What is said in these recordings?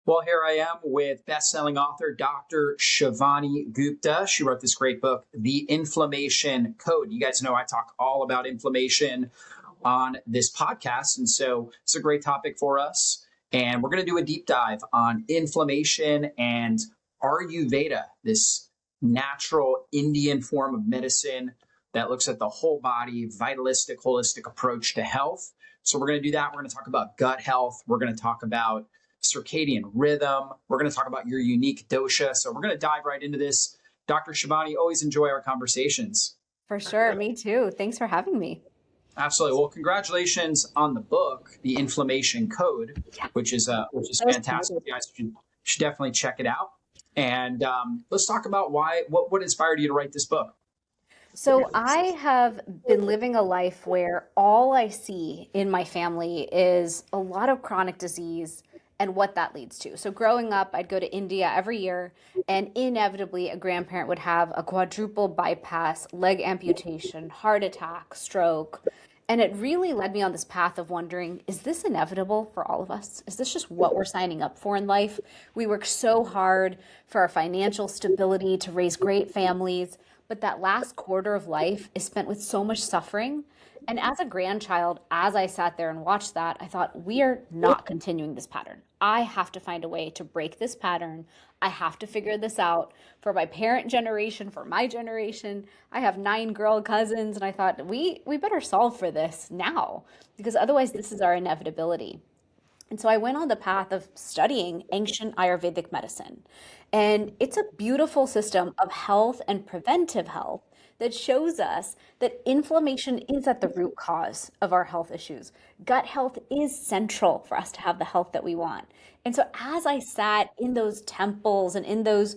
Well, here I am with best-selling author Dr. Shivani Gupta. She wrote this great book, The Inflammation Code. You guys know I talk all about inflammation on this podcast, and so it's a great topic for us. And we're going to do a deep dive on inflammation and Ayurveda, this natural Indian form of medicine that looks at the whole body, vitalistic, holistic approach to health. So we're going to do that. We're going to talk about gut health. We're going to talk about circadian rhythm. We're going to talk about your unique dosha. So we're going to dive right into this. Dr. Shivani, always enjoy our conversations. For sure. Me too. Thanks for having me. Absolutely. Well, congratulations on the book, The Inflammation Code, Yeah. which is fantastic. You guys should definitely check it out. And let's talk about what inspired you to write this book. So I have been living a life where all I see in my family is a lot of chronic disease and what that leads to. So growing up, I'd go to India every year, and inevitably a grandparent would have a quadruple bypass, leg amputation, heart attack, stroke. And it really led me on this path of wondering, is this inevitable for all of us? Is this just what we're signing up for in life? We work so hard for our financial stability to raise great families, but that last quarter of life is spent with so much suffering. And as a grandchild, as I sat there and watched that, I thought, we are not continuing this pattern. I have to find a way to break this pattern. I have to figure this out for my parent generation, for my generation. I have 9 girl cousins, and I thought, we better solve for this now, because otherwise this is our inevitability. And so I went on the path of studying ancient Ayurvedic medicine. And it's a beautiful system of health and preventive health that shows us that inflammation is at the root cause of our health issues. Gut health is central for us to have the health that we want. And so as I sat in those temples and in those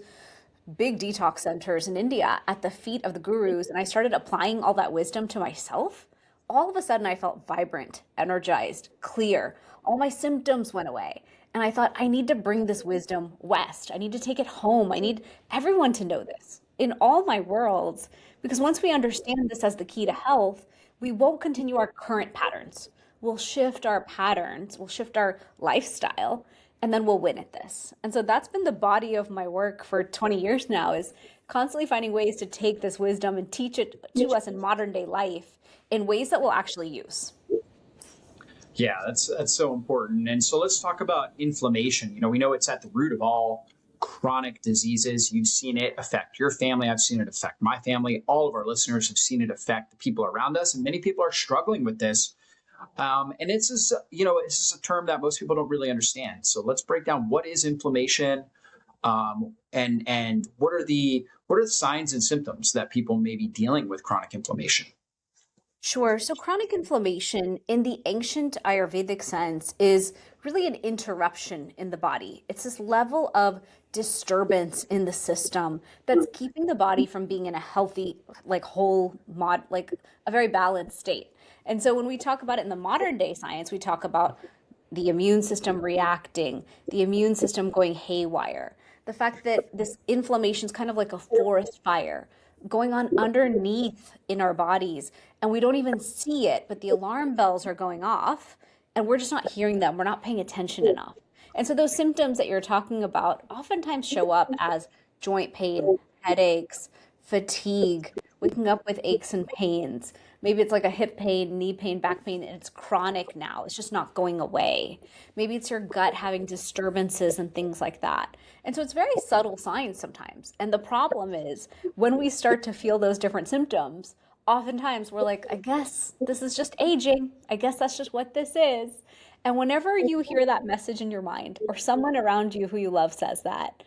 big detox centers in India at the feet of the gurus, and I started applying all that wisdom to myself, all of a sudden I felt vibrant, energized, clear. All my symptoms went away. And I thought, I need to bring this wisdom west. I need to take it home. I need everyone to know this in all my worlds, because once we understand this as the key to health, we won't continue our current patterns. We'll shift our patterns, we'll shift our lifestyle, and then we'll win at this. And so that's been the body of my work for 20 years now, is constantly finding ways to take this wisdom and teach it to us in modern day life in ways that we'll actually use. Yeah, that's so important. And so let's talk about inflammation. We know it's at the root of all chronic diseases. You've seen it affect your family. I've seen it affect my family. All of our listeners have seen it affect the people around us, and many people are struggling with this. And it's just a term that most people don't really understand. So let's break down what is inflammation, and what are the signs and symptoms that people may be dealing with chronic inflammation. Sure. So chronic inflammation in the ancient Ayurvedic sense is really an interruption in the body. It's this level of disturbance in the system that's keeping the body from being in a healthy, like like a very balanced state. And so when we talk about it in the modern day science, we talk about the immune system reacting, the immune system going haywire, the fact that this inflammation is kind of like a forest fire going on underneath in our bodies, and we don't even see it, but the alarm bells are going off and we're just not hearing them. We're not paying attention enough. And so those symptoms that you're talking about oftentimes show up as joint pain, headaches, fatigue, waking up with aches and pains. Maybe it's like a hip pain, knee pain, back pain, and it's chronic now. It's just not going away. Maybe it's your gut having disturbances and things like that. And so it's very subtle signs sometimes. And the problem is when we start to feel those different symptoms, oftentimes we're like, I guess this is just aging. I guess that's just what this is. And whenever you hear that message in your mind, or someone around you who you love says that,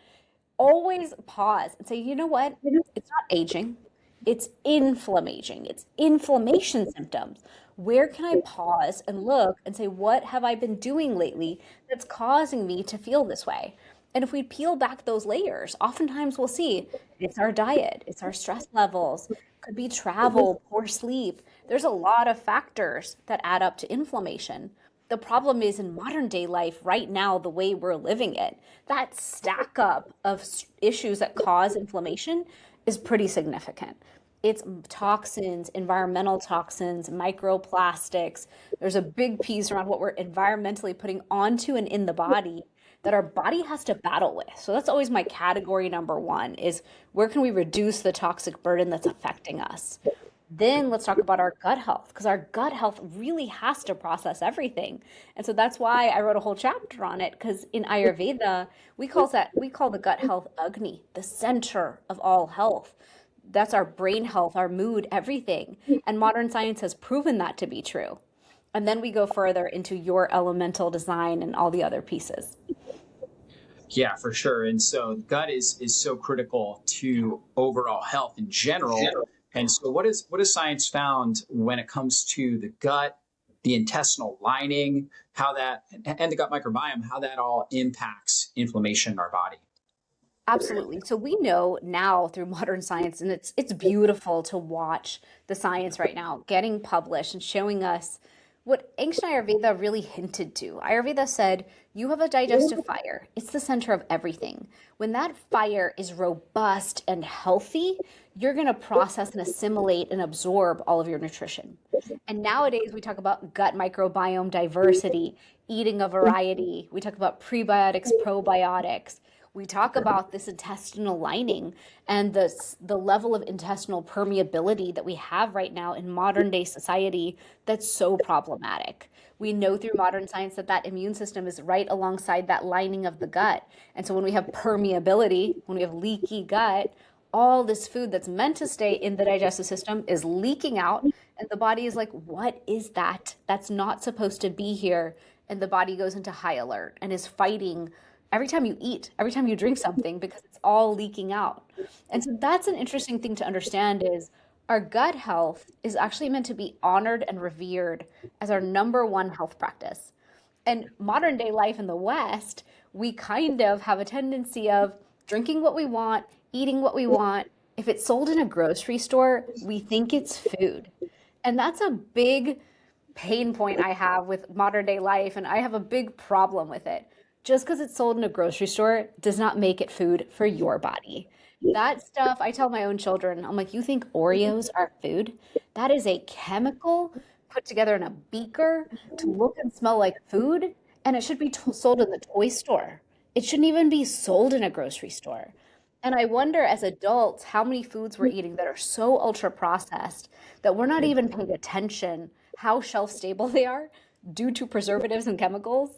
always pause and say, you know what? It's not aging. It's inflammation. It's inflammation symptoms. Where can I pause and look and say, what have I been doing lately that's causing me to feel this way? And if we peel back those layers, oftentimes we'll see it's our diet, it's our stress levels, could be travel, poor sleep. There's a lot of factors that add up to inflammation. The problem is in modern day life right now, the way we're living it, that stack up of issues that cause inflammation is pretty significant. It's toxins, environmental toxins, microplastics. There's a big piece around what we're environmentally putting onto and in the body. that our body has to battle with. So that's always my category number one is where can we reduce the toxic burden that's affecting us? Then let's talk about our gut health because our gut health really has to process everything. And so that's why I wrote a whole chapter on it because in Ayurveda, we call the gut health Agni, the center of all health. That's our brain health, our mood, everything. And modern science has proven that to be true. And then we go further into your elemental design and all the other pieces. Yeah, for sure. And so gut is so critical to overall health in general. And so what is science found when it comes to the gut, the intestinal lining, how that, and the gut microbiome, how that all impacts inflammation in our body? Absolutely. So we know now through modern science, and it's beautiful to watch the science right now getting published and showing us what ancient Ayurveda really hinted to. Ayurveda said, you have a digestive fire. It's the center of everything. When that fire is robust and healthy, you're going to process and assimilate and absorb all of your nutrition. And nowadays we talk about gut microbiome diversity, eating a variety. We talk about prebiotics, probiotics. We talk about this intestinal lining and the level of intestinal permeability that we have right now in modern day society that's so problematic. We know through modern science that that immune system is right alongside that lining of the gut. And so when we have permeability, when we have leaky gut, all this food that's meant to stay in the digestive system is leaking out. And the body is like, what is that? That's not supposed to be here. And the body goes into high alert and is fighting every time you eat, every time you drink something, because it's all leaking out. And so that's an interesting thing to understand is our gut health is actually meant to be honored and revered as our number one health practice. And modern day life in the West, we kind of have a tendency of drinking what we want, eating what we want. If it's sold in a grocery store, we think it's food. And that's a big pain point I have with modern day life, and I have a big problem with it. Just because it's sold in a grocery store does not make it food for your body. That stuff, I tell my own children, I'm like, you think Oreos are food? That is a chemical put together in a beaker to look and smell like food, and it should be sold in the toy store. It shouldn't even be sold in a grocery store. And I wonder as adults how many foods we're eating that are so ultra processed that we're not even paying attention how shelf stable they are due to preservatives and chemicals.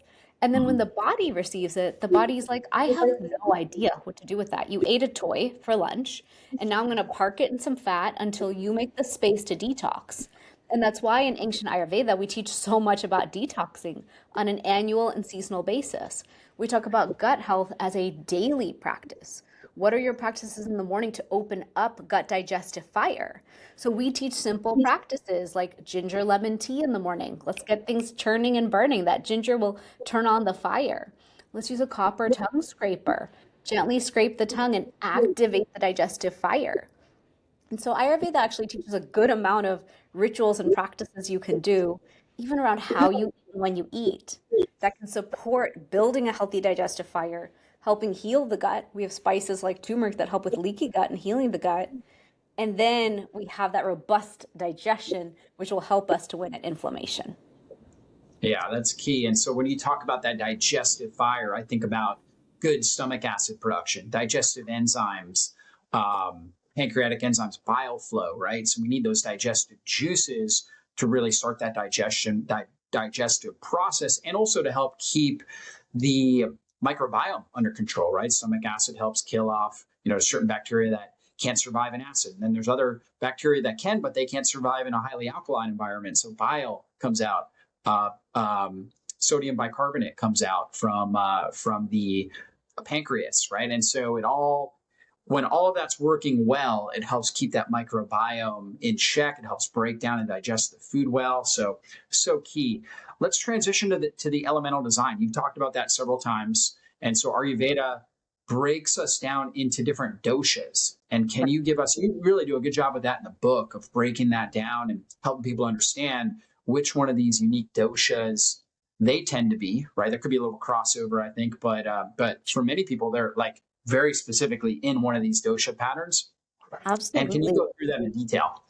And then when the body receives it, the body's like, I have no idea what to do with that. You ate a toy for lunch, and now I'm going to park it in some fat until you make the space to detox. And that's why in ancient Ayurveda, we teach so much about detoxing on an annual and seasonal basis. We talk about gut health as a daily practice. What are your practices in the morning to open up gut digestive fire? So we teach simple practices like ginger lemon tea in the morning. Let's get things churning and burning. That ginger will turn on the fire. Let's use a copper tongue scraper. Gently scrape the tongue and activate the digestive fire. And so Ayurveda actually teaches a good amount of rituals and practices you can do, even around how you eat and when you eat, that can support building a healthy digestive fire, helping heal the gut. We have spices like turmeric that help with leaky gut and healing the gut. And then we have that robust digestion, which will help us to win at inflammation. Yeah, that's key. And so when you talk about that digestive fire, I think about good stomach acid production, digestive enzymes, pancreatic enzymes, bile flow, right? So we need those digestive juices to really start that digestive process, and also to help keep the microbiome under control, right? Stomach acid helps kill off, certain bacteria that can't survive in acid. And then there's other bacteria that can, but they can't survive in a highly alkaline environment. So bile comes out. Sodium bicarbonate comes out from the pancreas, right? And so when all of that's working well, it helps keep that microbiome in check. It helps break down and digest the food well. So key. Let's transition to the elemental design. You've talked about that several times. And so Ayurveda breaks us down into different doshas. And can you you really do a good job with that in the book of breaking that down and helping people understand which one of these unique doshas they tend to be, right? There could be a little crossover, I think, but for many people, they're like very specifically in one of these dosha patterns. Absolutely. And can you go through that in detail?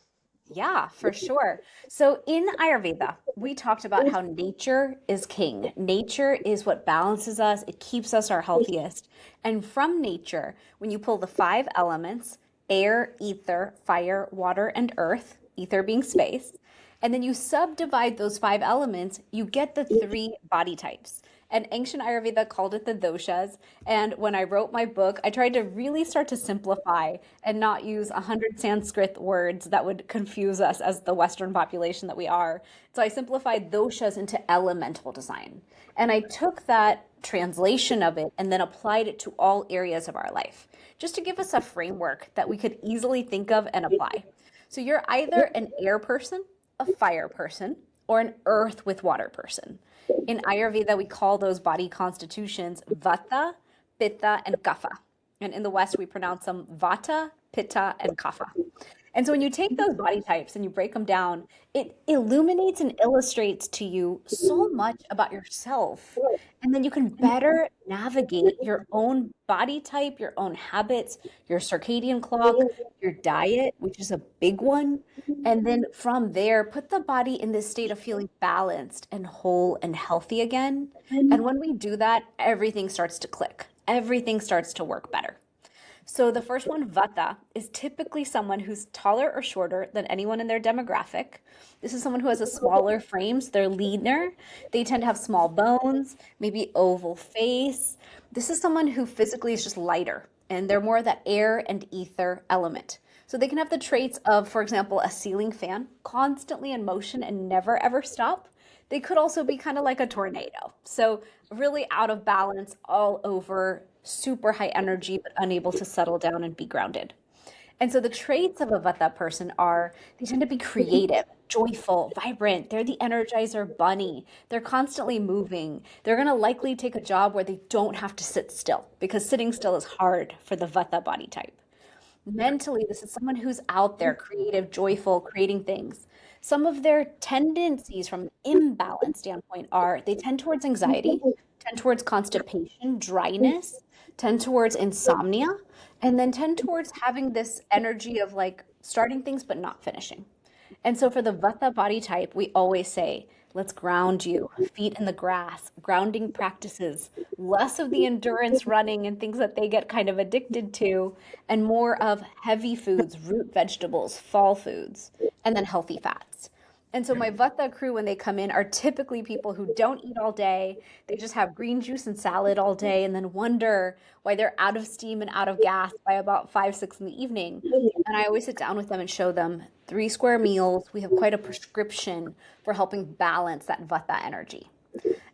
Yeah, for sure. So in Ayurveda, we talked about how nature is king. Nature is what balances us, it keeps us our healthiest. And from nature, when you pull the five elements, air, ether, fire, water, and earth, ether being space, and then you subdivide those five elements, you get the three body types. And ancient Ayurveda called it the doshas. And when I wrote my book, I tried to really start to simplify and not use 100 Sanskrit words that would confuse us as the Western population that we are. So I simplified doshas into elemental design. And I took that translation of it and then applied it to all areas of our life, just to give us a framework that we could easily think of and apply. So you're either an air person, a fire person, or an earth with water person. In Ayurveda, we call those body constitutions Vata, Pitta, and Kapha. And in the West, we pronounce them Vata, Pitta, and Kapha. And so when you take those body types and you break them down, it illuminates and illustrates to you so much about yourself. And then you can better navigate your own body type, your own habits, your circadian clock, your diet, which is a big one. And then from there, put the body in this state of feeling balanced and whole and healthy again. And when we do that, everything starts to click, everything starts to work better. So the first one, Vata, is typically someone who's taller or shorter than anyone in their demographic. This is someone who has a smaller frame, so they're leaner. They tend to have small bones, maybe oval face. This is someone who physically is just lighter, and they're more of that air and ether element. So they can have the traits of, for example, a ceiling fan, constantly in motion and never ever stop. They could also be kind of like a tornado. So really out of balance all over, super high energy, but unable to settle down and be grounded. And so the traits of a Vata person are they tend to be creative, joyful, vibrant. They're the energizer bunny. They're constantly moving. They're going to likely take a job where they don't have to sit still because sitting still is hard for the Vata body type. Mentally, this is someone who's out there, creative, joyful, creating things. Some of their tendencies from an imbalance standpoint are they tend towards anxiety, tend towards constipation, dryness, tend towards insomnia, and then tend towards having this energy of like starting things but not finishing. And so for the Vata body type, we always say, let's ground you, feet in the grass, grounding practices, less of the endurance running and things that they get kind of addicted to, and more of heavy foods, root vegetables, fall foods, and then healthy fats. And so my Vata crew, when they come in, are typically people who don't eat all day. They just have green juice and salad all day and then wonder why they're out of steam and out of gas by about 5, 6 in the evening. And I always sit down with them and show them 3 square meals. We have quite a prescription for helping balance that Vata energy.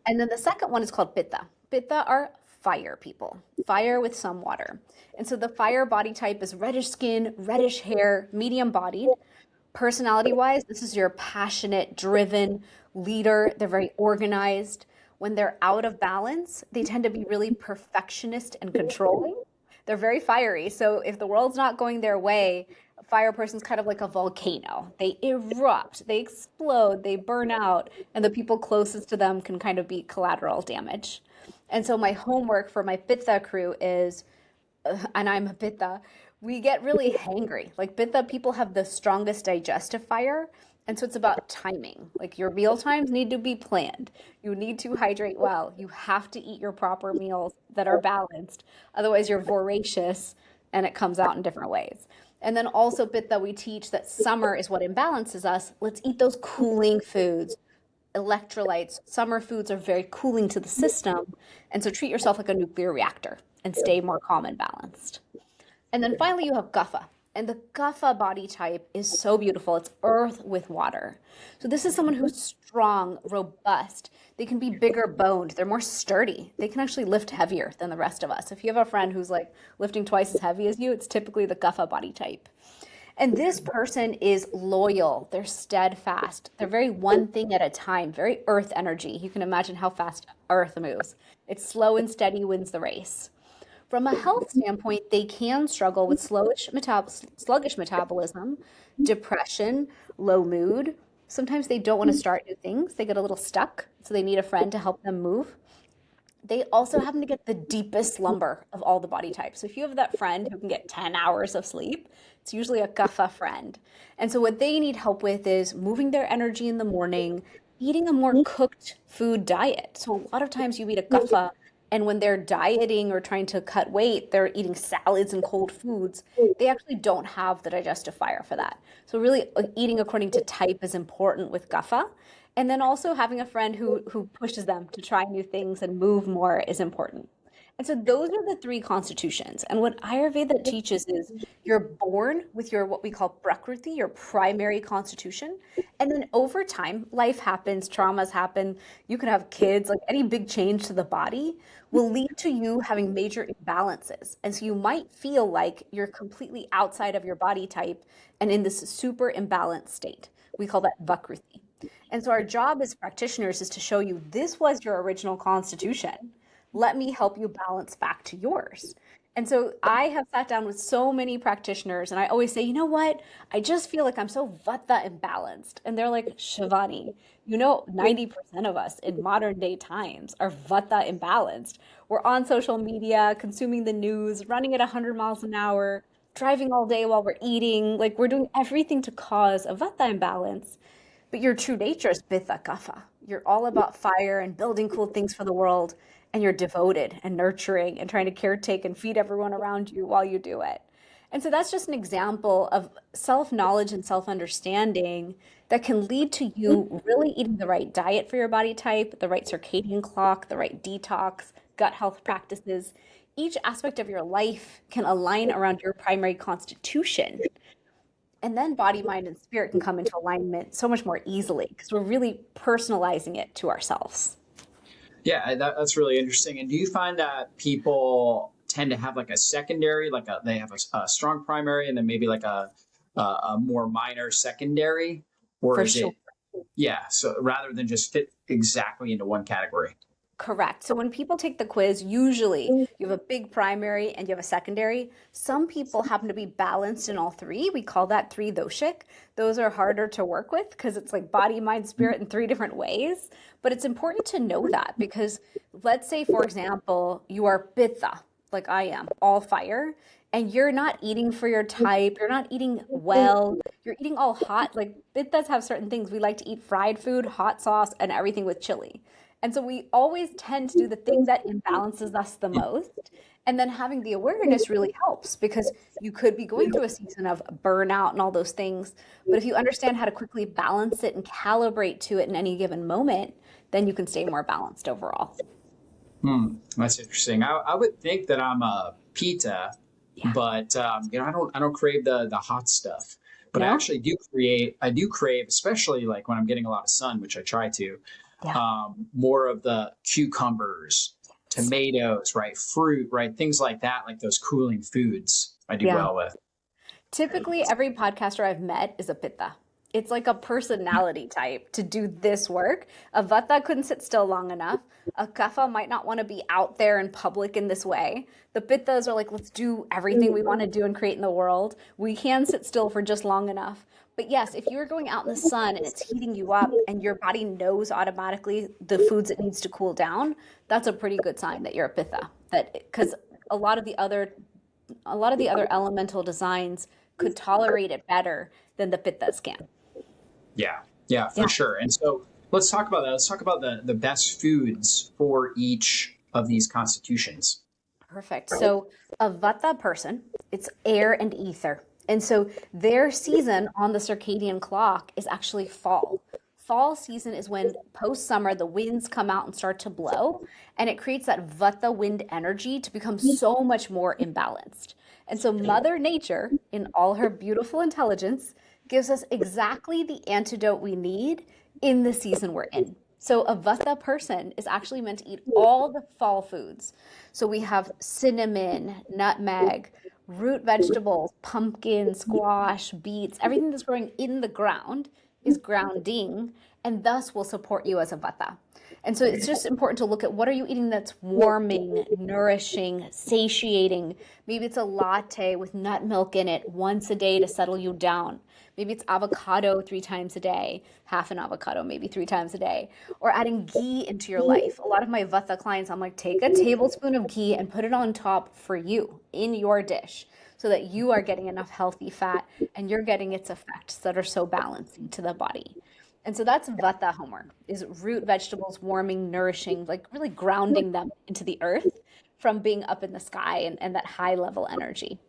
And then the second one is called Pitta. Pitta are fire people, fire with some water. And so the fire body type is reddish skin, reddish hair, medium bodied. Personality wise, this is your passionate, driven leader. They're very organized. When they're out of balance, they tend to be really perfectionist and controlling. They're very fiery. So if the world's not going their way, a fire person's kind of like a volcano. They erupt, they explode, they burn out, and the people closest to them can kind of be collateral damage. And so my homework for my Pitta crew is, and I'm a Pitta, we get really hangry. Like Pitta people have the strongest digestive fire. And so it's about timing. Like your meal times need to be planned. You need to hydrate well. You have to eat your proper meals that are balanced. Otherwise, you're voracious and it comes out in different ways. And then also, Pitta, we teach that summer is what imbalances us. Let's eat those cooling foods, electrolytes. Summer foods are very cooling to the system. And so treat yourself like a nuclear reactor and stay more calm and balanced. And then finally, you have Kapha. And the Kapha body type is so beautiful. It's earth with water. So this is someone who's strong, robust. They can be bigger boned. They're more sturdy. They can actually lift heavier than the rest of us. If you have a friend who's like lifting twice as heavy as you, it's typically the Kapha body type. And this person is loyal. They're steadfast. They're very one thing at a time, very earth energy. You can imagine how fast earth moves. It's slow and steady wins the race. From a health standpoint, they can struggle with sluggish metabolism, depression, low mood. Sometimes they don't want to start new things. They get a little stuck, so they need a friend to help them move. They also happen to get the deepest slumber of all the body types. So if you have that friend who can get 10 hours of sleep, it's usually a Kapha friend. And so what they need help with is moving their energy in the morning, eating a more cooked food diet. So a lot of times you meet a Kapha, and when they're dieting or trying to cut weight, they're eating salads and cold foods. They actually don't have the digestive fire for that. So really eating according to type is important with Kapha. And then also having a friend who pushes them to try new things and move more is important. And so those are the three constitutions. And what Ayurveda teaches is you're born with your what we call prakriti, your primary constitution. And then over time, life happens, traumas happen. You could have kids, like any big change to the body will lead to you having major imbalances. And so you might feel like you're completely outside of your body type and in this super imbalanced state. We call that vakriti. And so our job as practitioners is to show you this was your original constitution. Let me help you balance back to yours. And so I have sat down with so many practitioners and I always say, you know what? I just feel like I'm so Vata imbalanced. And they're like, Shivani, 90% of us in modern day times are Vata imbalanced. We're on social media, consuming the news, running at 100 miles an hour, driving all day while we're eating. Like we're doing everything to cause a Vata imbalance. But your true nature is Pitta Kapha. You're all about fire and building cool things for the world, and you're devoted and nurturing and trying to caretake and feed everyone around you while you do it. And so that's just an example of self-knowledge and self-understanding that can lead to you really eating the right diet for your body type, the right circadian clock, the right detox, gut health practices. Each aspect of your life can align around your primary constitution. And then body, mind, and spirit can come into alignment so much more easily because we're really personalizing it to ourselves. Yeah, that's really interesting. And do you find that people tend to have like a secondary, they have a strong primary and then maybe like a more minor secondary, or For is sure. it, yeah, so rather than just fit exactly into one category? Correct. So when people take the quiz, usually you have a big primary and you have a secondary. Some people happen to be balanced in all three. We call that three doshic. Those are harder to work with because it's like body, mind, spirit in three different ways. But it's important to know that because let's say, for example, you are Pitta, like I am, all fire, and you're not eating for your type, you're not eating well, you're eating all hot. Like Pittas have certain things. We like to eat fried food, hot sauce, and everything with chili. And so we always tend to do the thing that imbalances us the most. And then having the awareness really helps because you could be going through a season of burnout and all those things. But if you understand how to quickly balance it and calibrate to it in any given moment, then you can stay more balanced overall. That's interesting. I would think that I'm a Pitta, Yeah. but I don't crave the hot stuff. But No? I do crave, especially like when I'm getting a lot of sun, which I try to, Yeah. more of the cucumbers, tomatoes, right? Fruit, right? Things like that, like those cooling foods I do Yeah. well with. Typically, every podcaster I've met is a Pitta. It's like a personality type to do this work. A Vata couldn't sit still long enough. A Kapha might not want to be out there in public in this way. The Pittas are like, let's do everything we want to do and create in the world. We can sit still for just long enough. But yes, if you're going out in the sun and it's heating you up and your body knows automatically the foods it needs to cool down, that's a pretty good sign that you're a Pitta. That because a lot of the other elemental designs could tolerate it better than the Pittas can. Yeah, yeah, Yeah, for sure. And so let's talk about that. Let's talk about the best foods for each of these constitutions. perfect. So a Vata person, it's air and ether. And so their season on the circadian clock is actually fall. Fall season is when post summer the winds come out and start to blow, and it creates that Vata wind energy to become so much more imbalanced. And so Mother Nature, in all her beautiful intelligence, gives us exactly the antidote we need in the season we're in. So a Vata person is actually meant to eat all the fall foods. So we have cinnamon, nutmeg, root vegetables, pumpkin, squash, beets, everything that's growing in the ground is grounding. and thus will support you as a Vata. And so it's just important to look at what are you eating that's warming, nourishing, satiating. Maybe it's a latte with nut milk in it once a day to settle you down. Maybe it's avocado 3 times a day, half an avocado, maybe 3 times a day, or adding ghee into your life. A lot of my Vata clients, I'm like, take a tablespoon of ghee and put it on top for you in your dish so that you are getting enough healthy fat and you're getting its effects that are so balancing to the body. And so that's Vata homework, is root vegetables, warming, nourishing, like really grounding them into the earth from being up in the sky and that high level energy.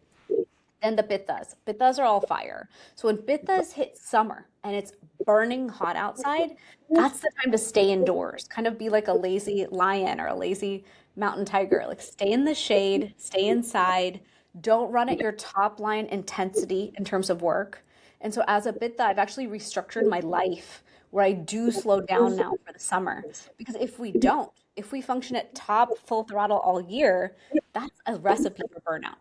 Then the Pittas. Pittas are all fire. So when Pittas hit summer and it's burning hot outside, that's the time to stay indoors, kind of be like a lazy lion or a lazy mountain tiger. Like stay in the shade, stay inside. Don't run at your top line intensity in terms of work. And so as a Pitta, I've actually restructured my life where I do slow down now for the summer. Because if we don't, if we function at top full throttle all year, that's a recipe for burnout.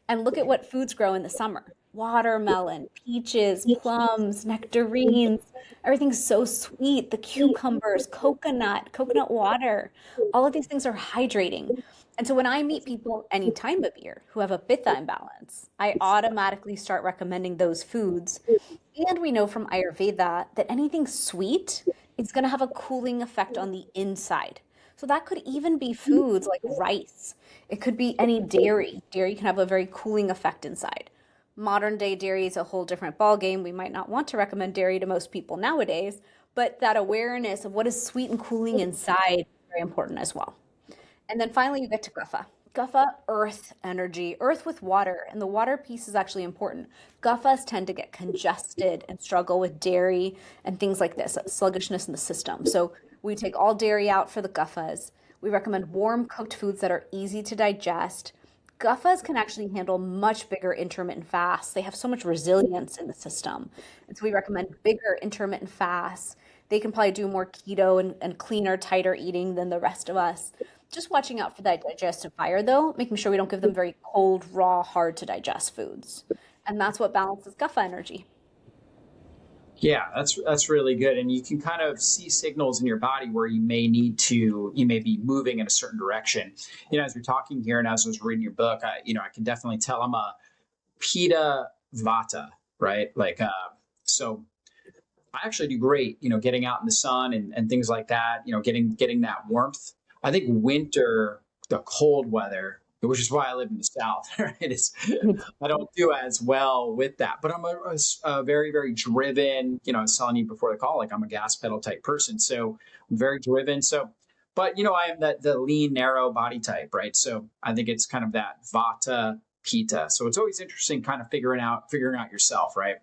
And look at what foods grow in the summer. Watermelon, peaches, plums, nectarines, everything's so sweet. The cucumbers, coconut water, all of these things are hydrating. And so when I meet people any time of year who have a Pitta imbalance, I automatically start recommending those foods. And we know from Ayurveda that anything sweet is going to have a cooling effect on the inside. So that could even be foods like rice. It could be any dairy. Dairy can have a very cooling effect inside. Modern day dairy is a whole different ballgame. We might not want to recommend dairy to most people nowadays, but that awareness of what is sweet and cooling inside is very important as well. And then finally, you get to Kapha. Kapha, earth energy, earth with water, and the water piece is actually important. Kaphas tend to get congested and struggle with dairy and things like this, sluggishness in the system. So we take all dairy out for the Kaphas. We recommend warm cooked foods that are easy to digest. Kaphas can actually handle much bigger intermittent fasts. They have so much resilience in the system. And so we recommend bigger intermittent fasts. They can probably do more keto and cleaner, tighter eating than the rest of us. Just watching out for that digestive fire, though, making sure we don't give them very cold, raw, hard to digest foods. And that's what balances Kapha energy. Yeah, that's really good. And you can kind of see signals in your body where you may be moving in a certain direction. As we're talking here and as I was reading your book, I can definitely tell I'm a Pitta Vata, right? So I actually do great, getting out in the sun and things like that, getting that warmth. I think winter, the cold weather, which is why I live in the South, right? I don't do as well with that, but I'm a very, very driven, I was telling you before the call, like I'm a gas pedal type person. So I'm very driven. But I am the lean, narrow body type, right? So I think it's kind of that Vata Pitta. So it's always interesting kind of figuring out yourself, right?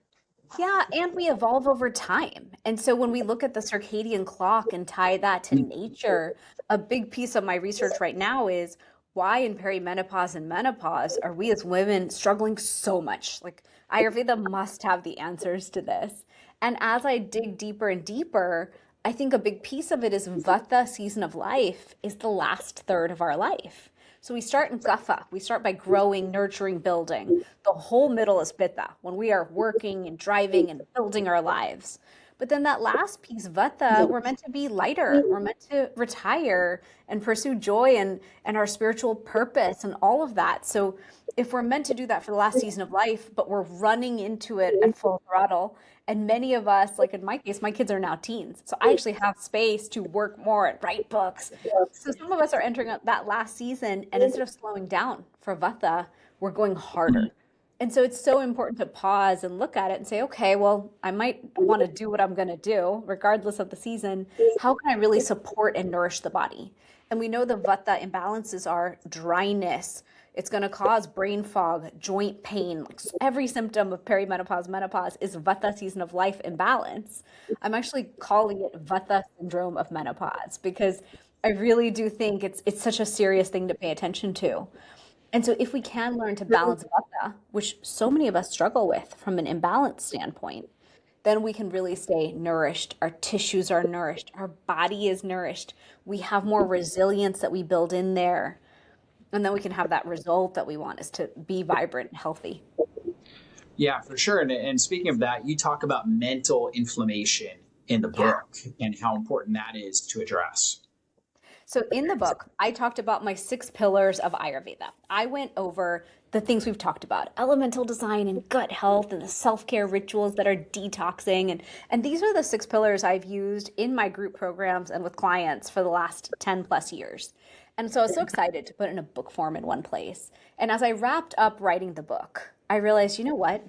Yeah, and we evolve over time. And so when we look at the circadian clock and tie that to nature, a big piece of my research right now is why in perimenopause and menopause are we as women struggling so much? Like Ayurveda must have the answers to this. And as I dig deeper and deeper, I think a big piece of it is Vata season of life is the last third of our life. So we start in Kapha. We start by growing, nurturing, building. The whole middle is Pitta, when we are working and driving and building our lives. But then that last piece, Vata, we're meant to be lighter. We're meant to retire and pursue joy and our spiritual purpose and all of that. So if we're meant to do that for the last season of life, but we're running into it at full throttle, and many of us, like in my case, my kids are now teens. So I actually have space to work more and write books. So some of us are entering that last season, and instead of slowing down for Vata, we're going harder. And so it's so important to pause and look at it and say, okay, well, I might want to do what I'm going to do, regardless of the season. How can I really support and nourish the body? And we know the Vata imbalances are dryness. It's going to cause brain fog, joint pain. Like every symptom of perimenopause, menopause is Vata season of life imbalance. I'm actually calling it Vata syndrome of menopause because I really do think it's such a serious thing to pay attention to. And so if we can learn to balance Vata, which so many of us struggle with from an imbalance standpoint, then we can really stay nourished. Our tissues are nourished. Our body is nourished. We have more resilience that we build in there. And then we can have that result that we want is to be vibrant and healthy. Yeah, for sure. And speaking of that, you talk about mental inflammation in the Yeah. book and how important that is to address. So in the book, I talked about my 6 pillars of Ayurveda. I went over the things we've talked about, elemental design and gut health and the self-care rituals that are detoxing. And these are the 6 pillars I've used in my group programs and with clients for the last 10 plus years. And so I was so excited to put it in a book form in one place. And as I wrapped up writing the book, I realized, you know what?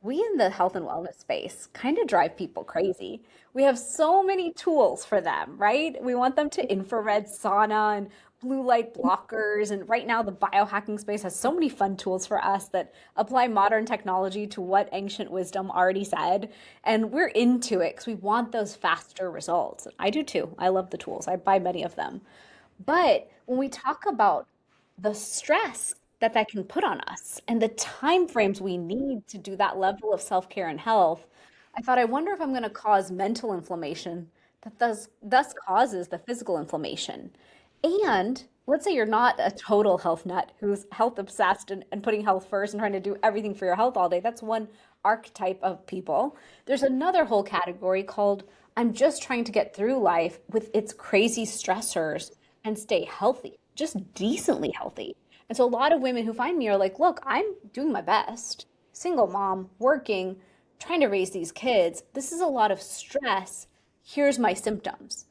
We in the health and wellness space kind of drive people crazy. We have so many tools for them, right? We want them to infrared sauna and blue light blockers. And right now, the biohacking space has so many fun tools for us that apply modern technology to what ancient wisdom already said. And we're into it because we want those faster results. I do too. I love the tools, I buy many of them. But when we talk about the stress that that can put on us and the time frames we need to do that level of self-care and health, I thought, I wonder if I'm going to cause mental inflammation that thus causes the physical inflammation. And let's say you're not a total health nut who's health obsessed and putting health first and trying to do everything for your health all day. That's one archetype of people. There's another whole category called I'm just trying to get through life with its crazy stressors and stay healthy, just decently healthy. And so a lot of women who find me are like, look, I'm doing my best, single mom, working, trying to raise these kids. This is a lot of stress. Here's my symptoms.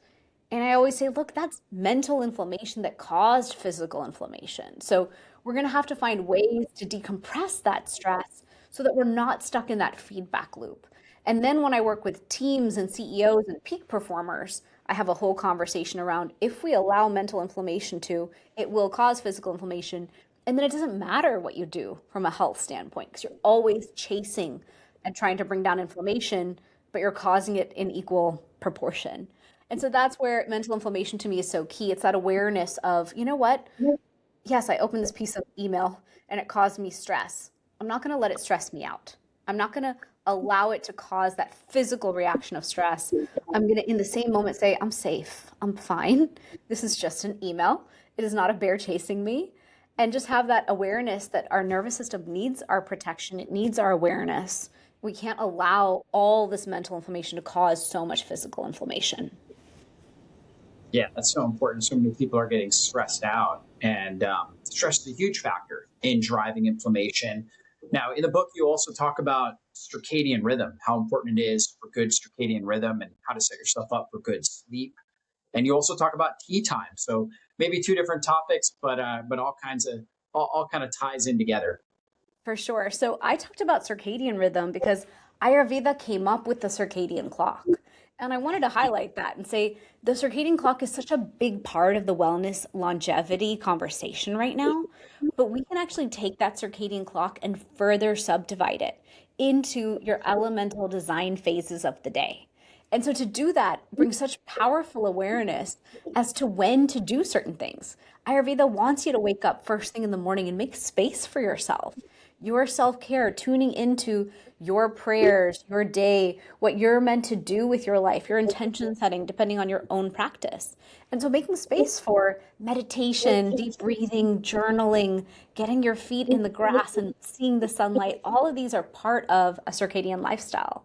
And I always say, look, that's mental inflammation that caused physical inflammation. So we're going to have to find ways to decompress that stress so that we're not stuck in that feedback loop. And then when I work with teams and CEOs and peak performers, I have a whole conversation around if we allow mental inflammation to, it will cause physical inflammation. And then it doesn't matter what you do from a health standpoint because you're always chasing and trying to bring down inflammation, but you're causing it in equal proportion. And so that's where mental inflammation to me is so key. It's that awareness of, you know what? Yes, I opened this piece of email and it caused me stress. I'm not going to let it stress me out. I'm not going to allow it to cause that physical reaction of stress. I'm going to, in the same moment, say, I'm safe. I'm fine. This is just an email. It is not a bear chasing me. And just have that awareness that our nervous system needs our protection. It needs our awareness. We can't allow all this mental inflammation to cause so much physical inflammation. Yeah, that's so important. So many people are getting stressed out, and stress is a huge factor in driving inflammation. Now, in the book, you also talk about circadian rhythm, how important it is for good circadian rhythm and how to set yourself up for good sleep. And you also talk about tea time. So maybe two different topics, but all kind of ties in together. For sure. So I talked about circadian rhythm because Ayurveda came up with the circadian clock. And I wanted to highlight that and say the circadian clock is such a big part of the wellness longevity conversation right now. But we can actually take that circadian clock and further subdivide it into your elemental design phases of the day. And so to do that brings such powerful awareness as to when to do certain things. Ayurveda wants you to wake up first thing in the morning and make space for yourself. Your self-care, tuning into your prayers, your day, what you're meant to do with your life, your intention setting, depending on your own practice. And so making space for meditation, deep breathing, journaling, getting your feet in the grass and seeing the sunlight, all of these are part of a circadian lifestyle.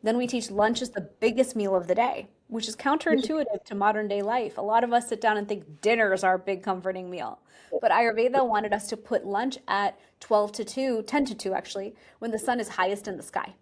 Then we teach lunch is the biggest meal of the day, which is counterintuitive to modern day life. A lot of us sit down and think dinner is our big comforting meal. But Ayurveda wanted us to put lunch at 12 to 2, 10 to 2 actually, when the sun is highest in the sky.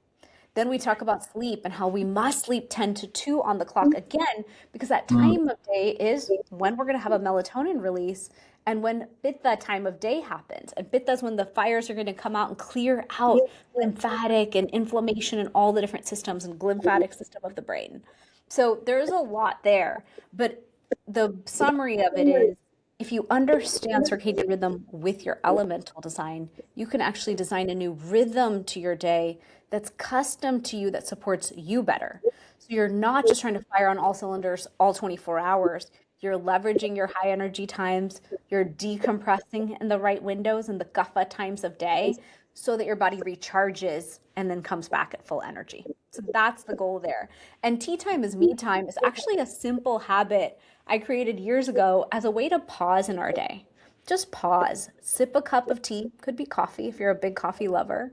Then we talk about sleep and how we must sleep 10 to 2 on the clock again, because that time of day is when we're going to have a melatonin release and when Pitta time of day happens. And Pitta is when the fires are going to come out and clear out lymphatic and inflammation and all the different systems and glymphatic system of the brain. So there's a lot there. But the summary of it is, if you understand circadian rhythm with your elemental design, you can actually design a new rhythm to your day that's custom to you, that supports you better. So you're not just trying to fire on all cylinders all 24 hours. You're leveraging your high energy times. You're decompressing in the right windows and the Kapha times of day so that your body recharges and then comes back at full energy. So that's the goal there. And tea time is me time is actually a simple habit I created years ago as a way to pause in our day. Just pause, sip a cup of tea, could be coffee if you're a big coffee lover,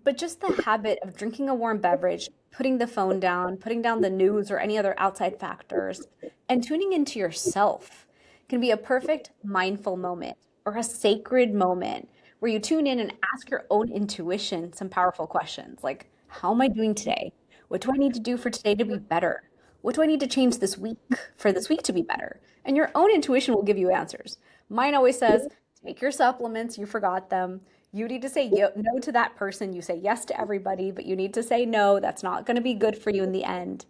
But just the habit of drinking a warm beverage, putting the phone down, putting down the news or any other outside factors, and tuning into yourself can be a perfect mindful moment or a sacred moment where you tune in and ask your own intuition some powerful questions like, how am I doing today? What do I need to do for today to be better? What do I need to change this week for this week to be better? And your own intuition will give you answers. Mine always says, take your supplements, you forgot them. You need to say no to that person. You say yes to everybody, but you need to say no. That's not going to be good for you in the end.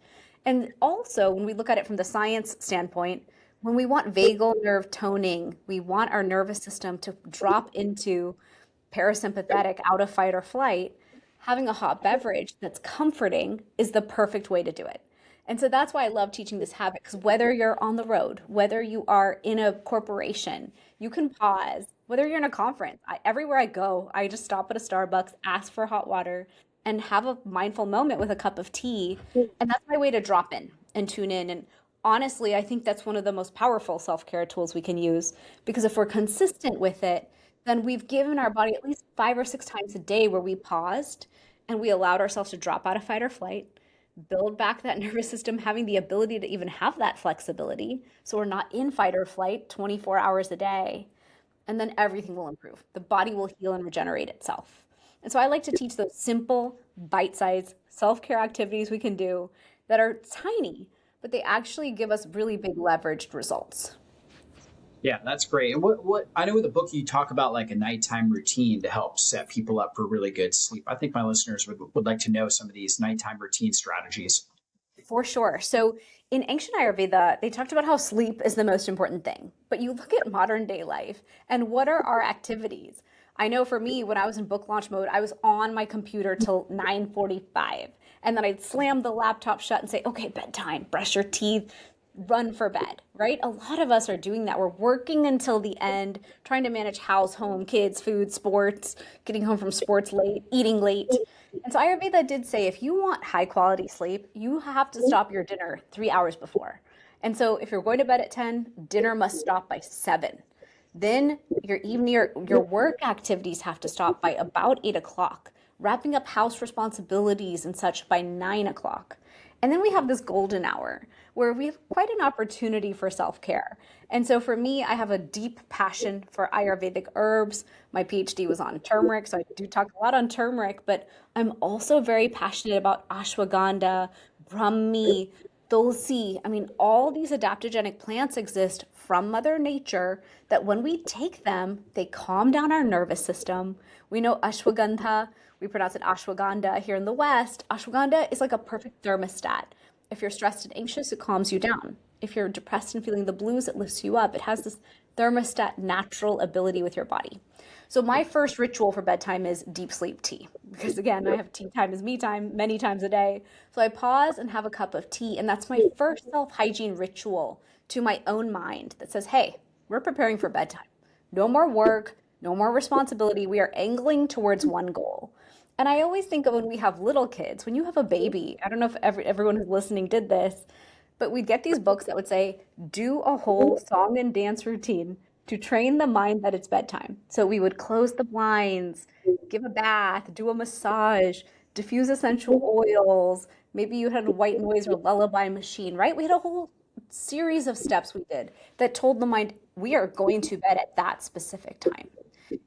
And also, when we look at it from the science standpoint, when we want vagal nerve toning, we want our nervous system to drop into parasympathetic, out of fight or flight. Having a hot beverage that's comforting is the perfect way to do it. And so that's why I love teaching this habit, because whether you're on the road, whether you are in a corporation, you can pause. Whether you're in a conference, everywhere I go, I just stop at a Starbucks, ask for hot water, and have a mindful moment with a cup of tea. And that's my way to drop in and tune in. And honestly, I think that's one of the most powerful self-care tools we can use, because if we're consistent with it, then we've given our body at least 5 or 6 times a day where we paused and we allowed ourselves to drop out of fight or flight, build back that nervous system, having the ability to even have that flexibility. So we're not in fight or flight 24 hours a day. And then everything will improve. The body will heal and regenerate itself. And so I like to teach those simple, bite-sized self-care activities we can do that are tiny, but they actually give us really big leveraged results. Yeah, that's great. And what I know with the book you talk about like a nighttime routine to help set people up for really good sleep. I think my listeners would like to know some of these nighttime routine strategies. For sure. So in ancient Ayurveda, they talked about how sleep is the most important thing. But you look at modern day life and what are our activities? I know for me, when I was in book launch mode, I was on my computer till 9:45. And then I'd slam the laptop shut and say, okay, bedtime, brush your teeth, run for bed, right? A lot of us are doing that. We're working until the end, trying to manage house, home, kids, food, sports, getting home from sports late, eating late. And so Ayurveda did say if you want high quality sleep, you have to stop your dinner 3 hours before. And so if you're going to bed at 10, dinner must stop by 7. Then your evening, your work activities have to stop by about 8 o'clock, wrapping up house responsibilities and such by 9 o'clock. And then we have this golden hour where we have quite an opportunity for self-care. And so for me, I have a deep passion for Ayurvedic herbs. My PhD was on turmeric, so I do talk a lot on turmeric, but I'm also very passionate about ashwagandha, brahmi, tulsi. I mean, all these adaptogenic plants exist from Mother Nature that when we take them, they calm down our nervous system. We know ashwagandha, we pronounce it ashwagandha here in the West. Ashwagandha is like a perfect thermostat. If you're stressed and anxious, it calms you down. If you're depressed and feeling the blues, it lifts you up. It has this thermostat natural ability with your body. So my first ritual for bedtime is deep sleep tea. Because again, I have tea time is me time many times a day. So I pause and have a cup of tea. And that's my first self-hygiene ritual to my own mind that says, hey, we're preparing for bedtime. No more work, no more responsibility. We are angling towards one goal. And I always think of when we have little kids, when you have a baby, I don't know if everyone who's listening did this, but we'd get these books that would say, do a whole song and dance routine to train the mind that it's bedtime. So we would close the blinds, give a bath, do a massage, diffuse essential oils. Maybe you had a white noise or lullaby machine, right? We had a whole series of steps we did that told the mind, we are going to bed at that specific time.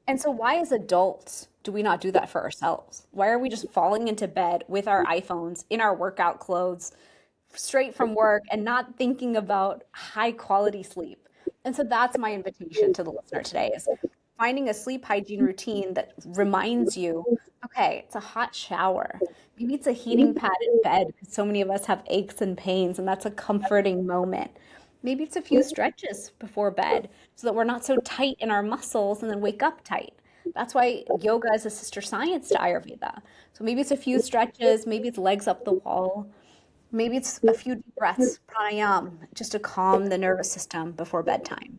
And so why as adults do we not do that for ourselves? Why are we just falling into bed with our iPhones in our workout clothes straight from work and not thinking about high quality sleep? And so that's my invitation to the listener today is finding a sleep hygiene routine that reminds you, okay, it's a hot shower. Maybe it's a heating pad in bed because so many of us have aches and pains and that's a comforting moment. Maybe it's a few stretches before bed so that we're not so tight in our muscles and then wake up tight. That's why yoga is a sister science to Ayurveda. So maybe it's a few stretches, maybe it's legs up the wall, maybe it's a few deep breaths, pranayama, just to calm the nervous system before bedtime,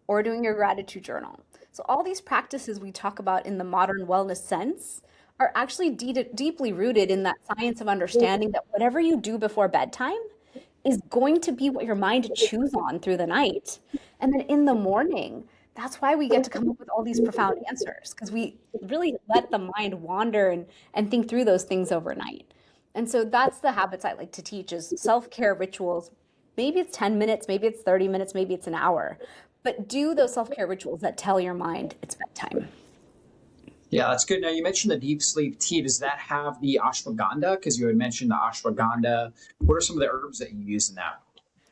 or doing your gratitude journal. So all these practices we talk about in the modern wellness sense are actually deeply rooted in that science of understanding that whatever you do before bedtime is going to be what your mind chews on through the night. And then in the morning, That's why we get to come up with all these profound answers, because we really let the mind wander and think through those things overnight. And so that's the habits I like to teach is self-care rituals. Maybe it's 10 minutes, maybe it's 30 minutes, maybe it's an hour, but do those self-care rituals that tell your mind it's bedtime. Yeah, that's good. Now, you mentioned the deep sleep tea. Does that have the ashwagandha? Because you had mentioned the ashwagandha. What are some of the herbs that you use in that?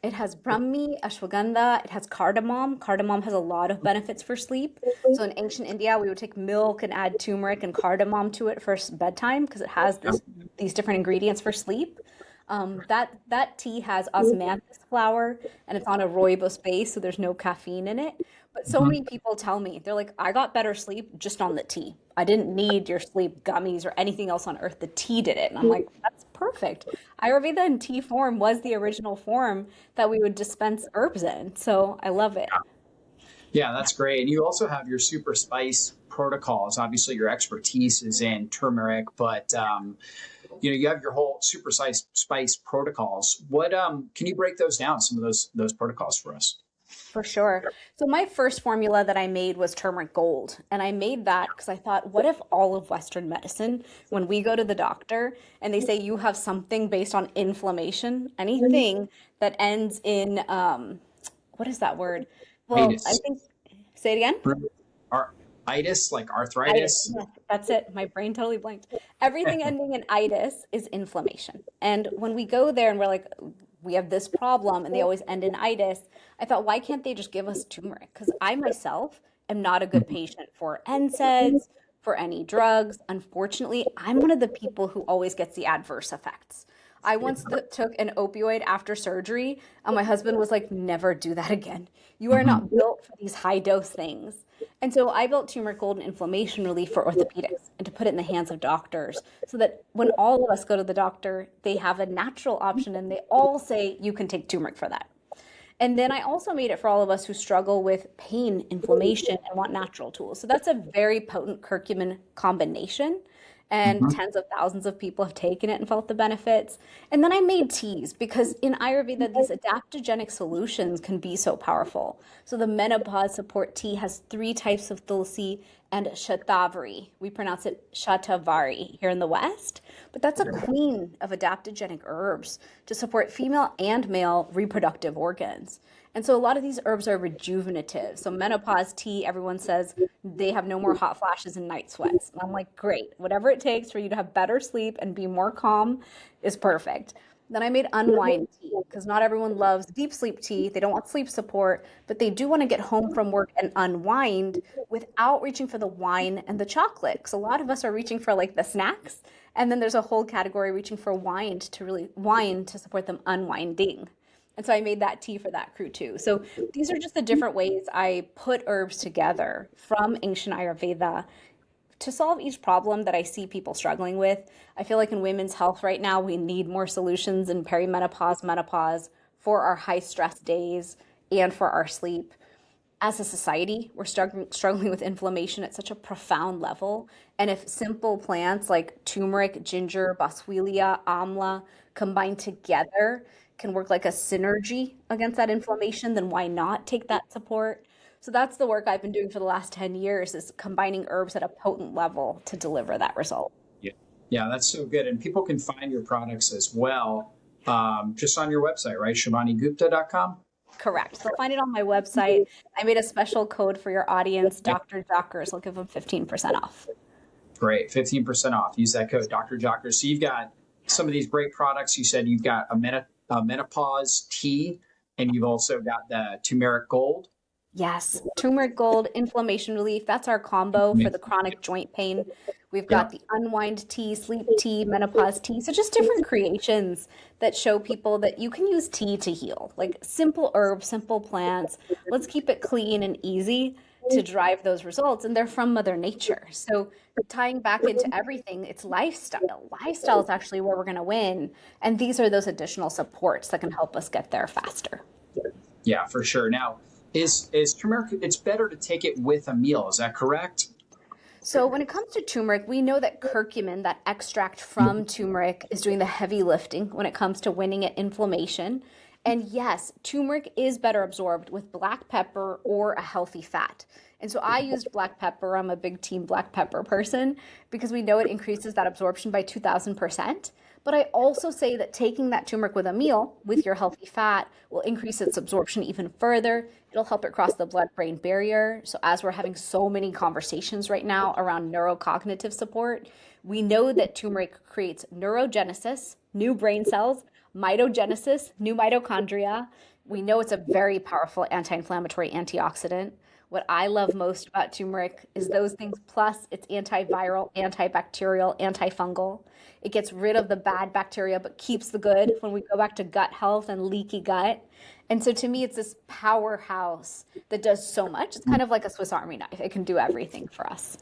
It has Brahmi, ashwagandha, it has cardamom. Cardamom has a lot of benefits for sleep. So in ancient India, we would take milk and add turmeric and cardamom to it for bedtime because it has these different ingredients for sleep. That tea has osmanthus flower and it's on a rooibos base, so there's no caffeine in it. But so Mhm. many people tell me, they're like, I got better sleep just on the tea. I didn't need your sleep gummies or anything else on earth. The tea did it. And I'm like, that's perfect. Ayurveda in tea form was the original form that we would dispense herbs in. So I love it. Yeah, that's great. And you also have your super spice protocols. Obviously, your expertise is in turmeric, but you have your whole super spice protocols. What can you break those down? Some of those protocols for us. For sure. So my first formula that I made was turmeric gold. And I made that because I thought, what if all of Western medicine, when we go to the doctor and they say you have something based on inflammation, anything that ends in, what is that word? Well, I Itis, think, say it again. itis, like Itis. arthritis. Yes, that's it. My brain totally blanked. Everything ending in itis is inflammation. And when we go there and we're like, we have this problem, and they always end in itis, I thought, why can't they just give us turmeric? Because I myself am not a good patient for NSAIDs, for any drugs. Unfortunately, I'm one of the people who always gets the adverse effects. I once took an opioid after surgery, and my husband was like, never do that again. You are Mhm. not built for these high dose things. And so I built turmeric gold and inflammation relief for orthopedics and to put it in the hands of doctors so that when all of us go to the doctor, they have a natural option and they all say, you can take turmeric for that. And then I also made it for all of us who struggle with pain, inflammation, and want natural tools. So that's a very potent curcumin combination. And Mhm. tens of thousands of people have taken it and felt the benefits. And then I made teas because in Ayurveda, these adaptogenic solutions can be so powerful. So the menopause support tea has three types of tulsi and shatavari. We pronounce it shatavari here in the West, but that's a queen of adaptogenic herbs to support female and male reproductive organs. And so a lot of these herbs are rejuvenative. So menopause tea, everyone says they have no more hot flashes and night sweats. And I'm like, great, whatever it takes for you to have better sleep and be more calm is perfect. Then I made unwind tea because not everyone loves deep sleep tea. They don't want sleep support, but they do want to get home from work and unwind without reaching for the wine and the chocolate. Because a lot of us are reaching for like the snacks, and then there's a whole category reaching for wine to support them unwinding. And so I made that tea for that crew too. So these are just the different ways I put herbs together from ancient Ayurveda to solve each problem that I see people struggling with. I feel like in women's health right now, we need more solutions in perimenopause, menopause for our high stress days and for our sleep. As a society, we're struggling with inflammation at such a profound level. And if simple plants like turmeric, ginger, boswellia, amla combined together can work like a synergy against that inflammation, then why not take that support? So that's the work I've been doing for the last 10 years is combining herbs at a potent level to deliver that result. Yeah, yeah, that's so good. And people can find your products as well, just on your website, right? ShivaniGupta.com. Correct. They'll find it on my website. I made a special code for your audience, Dr. Jockers. I'll give them 15% off. Great, 15% off. Use that code, Dr. Jockers. So you've got some of these great products. You said you've got a menopause tea, and you've also got the turmeric gold. Yes, turmeric gold, inflammation relief. That's our combo for the chronic joint pain. We've Yeah. got the unwind tea, sleep tea, menopause tea. So just different creations that show people that you can use tea to heal. Like simple herbs, simple plants. Let's keep it clean and easy to drive those results. And they're from Mother Nature. So tying back into everything, it's lifestyle. Lifestyle is actually where we're going to win. And these are those additional supports that can help us get there faster. Yeah, for sure. Now, is turmeric? It's better to take it with a meal. Is that correct? So when it comes to turmeric, we know that curcumin, that extract from turmeric, is doing the heavy lifting when it comes to winning at inflammation. And yes, turmeric is better absorbed with black pepper or a healthy fat. And so I used black pepper. I'm a big team black pepper person because we know it increases that absorption by 2000%. But I also say that taking that turmeric with a meal with your healthy fat will increase its absorption even further. It'll help it cross the blood-brain barrier. So as we're having so many conversations right now around neurocognitive support, we know that turmeric creates neurogenesis, new brain cells, mitogenesis, new mitochondria. We know it's a very powerful anti-inflammatory antioxidant. What I love most about turmeric is those things, plus it's antiviral, antibacterial, antifungal. It gets rid of the bad bacteria, but keeps the good when we go back to gut health and leaky gut. And so to me, it's this powerhouse that does so much. It's kind of like a Swiss Army knife. It can do everything for us.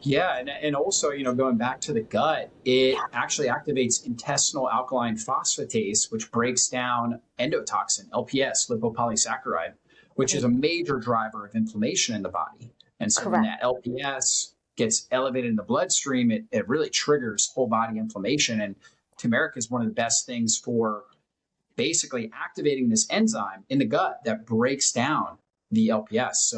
Yeah, and also, going back to the gut, it actually activates intestinal alkaline phosphatase, which breaks down endotoxin, LPS, lipopolysaccharide, which is a major driver of inflammation in the body. And so when that LPS gets elevated in the bloodstream, it really triggers whole body inflammation. And turmeric is one of the best things for basically activating this enzyme in the gut that breaks down the LPS.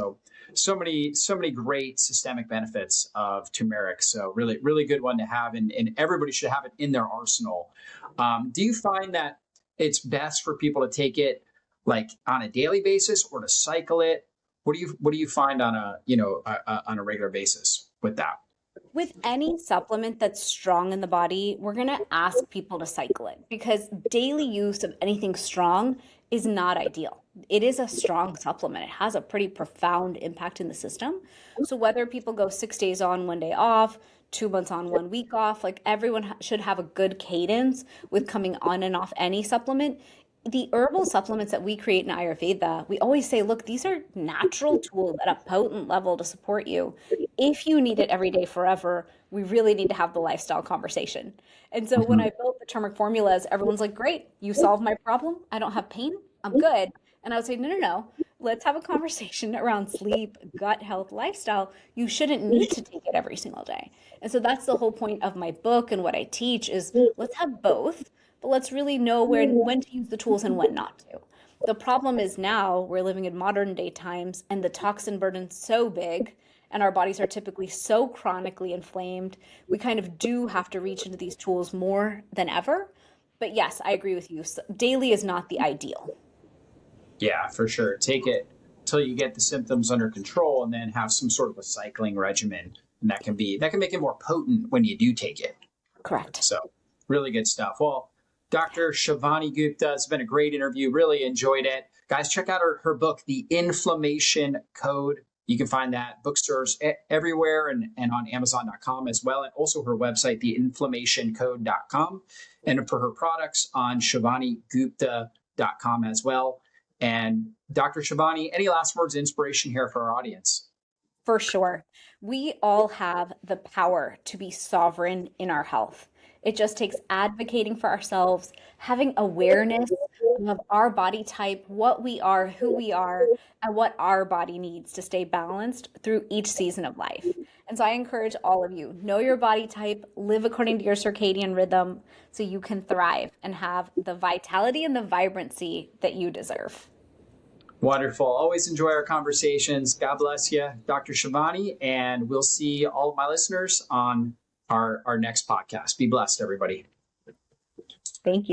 So many great systemic benefits of turmeric. So really good one to have, and everybody should have it in their arsenal. Do you find that it's best for people to take it like on a daily basis or to cycle it? What do you find on a regular basis with that? With any supplement that's strong in the body, we're going to ask people to cycle it because daily use of anything strong is not ideal. It is a strong supplement. It has a pretty profound impact in the system. So whether people go 6 days on, 1 day off, 2 months on, 1 week off, like everyone should have a good cadence with coming on and off any supplement. The herbal supplements that we create in Ayurveda, we always say, look, these are natural tools at a potent level to support you. If you need it every day forever, we really need to have the lifestyle conversation. And so when I built the turmeric formulas, everyone's like, great, you solved my problem. I don't have pain. I'm good. And I would say, no. Let's have a conversation around sleep, gut health, lifestyle. You shouldn't need to take it every single day. And so that's the whole point of my book and what I teach is let's have both, but let's really know when to use the tools and when not to. The problem is now we're living in modern day times and the toxin burden's so big and our bodies are typically so chronically inflamed. We kind of do have to reach into these tools more than ever. But yes, I agree with you. Daily is not the ideal. Yeah, for sure. Take it till you get the symptoms under control and then have some sort of a cycling regimen. And that can make it more potent when you do take it. Correct. So really good stuff. Well, Dr. Shivani Gupta, it's been a great interview. Really enjoyed it. Guys, check out her book, The Inflammation Code. You can find that bookstores everywhere and on Amazon.com as well. And also her website, theinflammationcode.com. And for her products on ShivaniGupta.com as well. And Dr. Shivani, any last words of inspiration here for our audience? For sure. We all have the power to be sovereign in our health. It just takes advocating for ourselves, having awareness of our body type, what we are, who we are, and what our body needs to stay balanced through each season of life. And so I encourage all of you, know your body type, live according to your circadian rhythm so you can thrive and have the vitality and the vibrancy that you deserve. Wonderful. Always enjoy our conversations. God bless you, Dr. Shivani, and we'll see all of my listeners on our next podcast. Be blessed, everybody. Thank you.